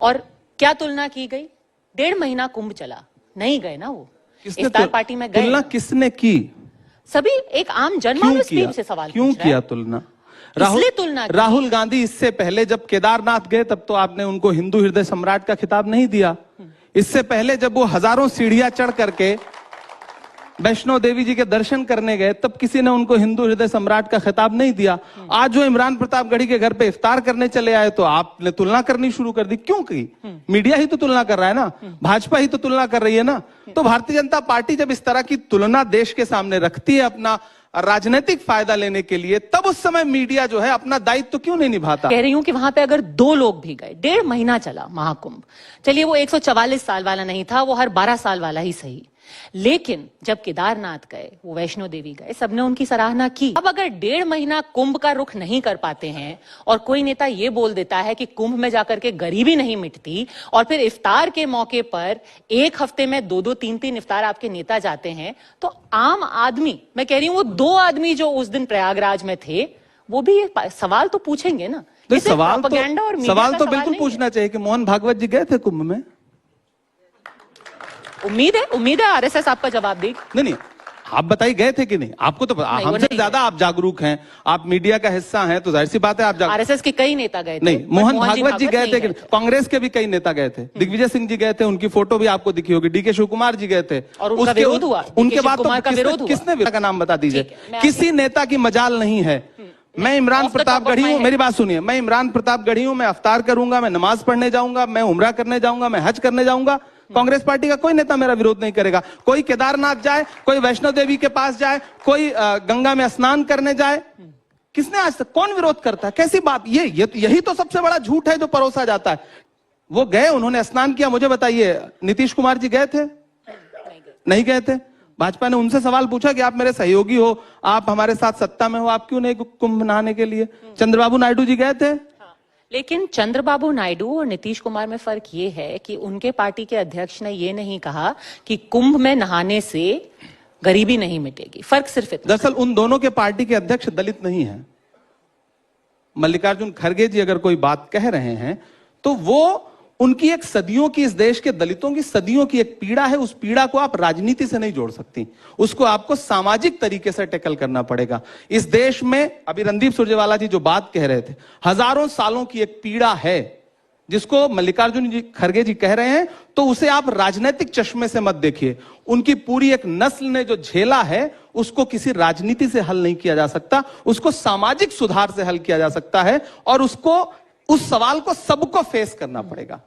और क्या तुलना की गई? 1.5 महीना कुंभ चला, नहीं गए ना वो। इफ्तार पार्टी में गए? तुलना किसने की? सभी एक आम जनमानस भी से सवाल क्यों किया तुलना? राहुल गांधी इससे पहले जब केदारनाथ गए तब तो आपने उनको हिंदू हृदय सम्राट का खिताब नहीं दिया। इससे पहले जब वो हजारों सीढ़ियां चढ़ करके वैष्णो देवी जी के दर्शन करने गए तब किसी ने उनको हिंदू हृदय सम्राट का खिताब नहीं दिया। आज जो इमरान प्रतापगढ़ी के घर पे इफ्तार करने चले आए तो आपने तुलना करनी शुरू कर दी। क्यों की? मीडिया ही तो तुलना कर रहा है ना, भाजपा ही तो तुलना कर रही है ना। तो भारतीय जनता पार्टी जब इस तरह की तुलना देश के सामने रखती है अपना राजनीतिक फायदा लेने के लिए, तब उस समय मीडिया जो है अपना दायित्व क्यों नहीं निभाता? कह रही हूं कि वहां पे अगर 2 लोग भी गए, 1.5 महीना चला महाकुंभ, चलिए वो 144 साल वाला नहीं था, वो हर 12 साल वाला ही सही, लेकिन जब केदारनाथ गए, वो वैष्णो देवी गए, सबने उनकी सराहना की। अब अगर 1.5 महीना कुंभ का रुख नहीं कर पाते हैं और कोई नेता ये बोल देता है कि कुंभ में जाकर के गरीबी नहीं मिटती, और फिर इफ्तार के मौके पर 1 हफ्ते में 2-2, 3-3 इफ्तार आपके नेता जाते हैं, तो आम आदमी, मैं कह रही हूं वो 2 आदमी जो उस दिन प्रयागराज में थे, वो भी सवाल तो पूछेंगे ना। तो सवाल तो बिल्कुल पूछना चाहिए कि मोहन भागवत जी गए थे कुंभ में? उम्मीद है आरएसएस आपका जवाब देगी। नहीं, आप बताइए गए थे कि नहीं? आपको तो हमसे ज्यादा आप जागरूक हैं, आप मीडिया का हिस्सा हैं, तो जाहिर सी बात है आप आरएसएस के कई नेता गए थे। नहीं, मोहन भागवत जी गए थे कि कांग्रेस के भी कई नेता गए थे। दिग्विजय सिंह जी गए थे, उनकी फोटो भी आपको दिखी होगी। डीके शिव कुमार जी गए थे और उनका विरोध हुआ। उनके बाद किसने का नाम बता दीजिए? किसी नेता की मजाल नहीं है। मैं इमरान प्रतापगढ़ी हूं, मेरी बात सुनिए, मैं इमरान प्रतापगढ़ी हूं, मैं अफ्तार करूंगा, मैं नमाज पढ़ने जाऊंगा, मैं उम्रा करने जाऊंगा, मैं हज करने जाऊंगा। कांग्रेस पार्टी का कोई नेता मेरा विरोध नहीं करेगा। कोई केदारनाथ जाए, कोई वैष्णो देवी के पास जाए, कोई गंगा में स्नान करने जाए, किसने आज तक, कौन विरोध करता है? कैसी बात? यही तो सबसे बड़ा झूठ है जो परोसा जाता है। वो गए, उन्होंने स्नान किया। मुझे बताइए, नीतीश कुमार जी गए थे? नहीं गए थे। भाजपा ने उनसे सवाल पूछा कि आप मेरे सहयोगी हो, आप हमारे साथ सत्ता में हो, आप क्यों नहीं कुंभ नहाने के लिए? चंद्रबाबू नायडू जी गए थे? लेकिन चंद्रबाबू नायडू और नीतीश कुमार में फर्क ये है कि उनके पार्टी के अध्यक्ष ने ये नहीं कहा कि कुंभ में नहाने से गरीबी नहीं मिटेगी। फर्क सिर्फ इतना। दरअसल उन दोनों के पार्टी के अध्यक्ष दलित नहीं हैं। मल्लिकार्जुन खड़गे जी अगर कोई बात कह रहे हैं तो वो उनकी एक सदियों की, इस देश के दलितों की सदियों की एक पीड़ा है। उस पीड़ा को आप राजनीति से नहीं जोड़ सकती, उसको आपको सामाजिक तरीके से टैकल करना पड़ेगा। इस देश में अभी रणदीप सुरजेवाला जी जो बात कह रहे थे, हजारों सालों की एक पीड़ा है जिसको मल्लिकार्जुन जी खड़गे जी कह रहे हैं, तो उसे आप राजनीतिक चश्मे से मत देखिए। उनकी पूरी एक नस्ल ने जो झेला है उसको किसी राजनीति से हल नहीं किया जा सकता, उसको सामाजिक सुधार से हल किया जा सकता है, और उसको, उस सवाल को सबको फेस करना पड़ेगा।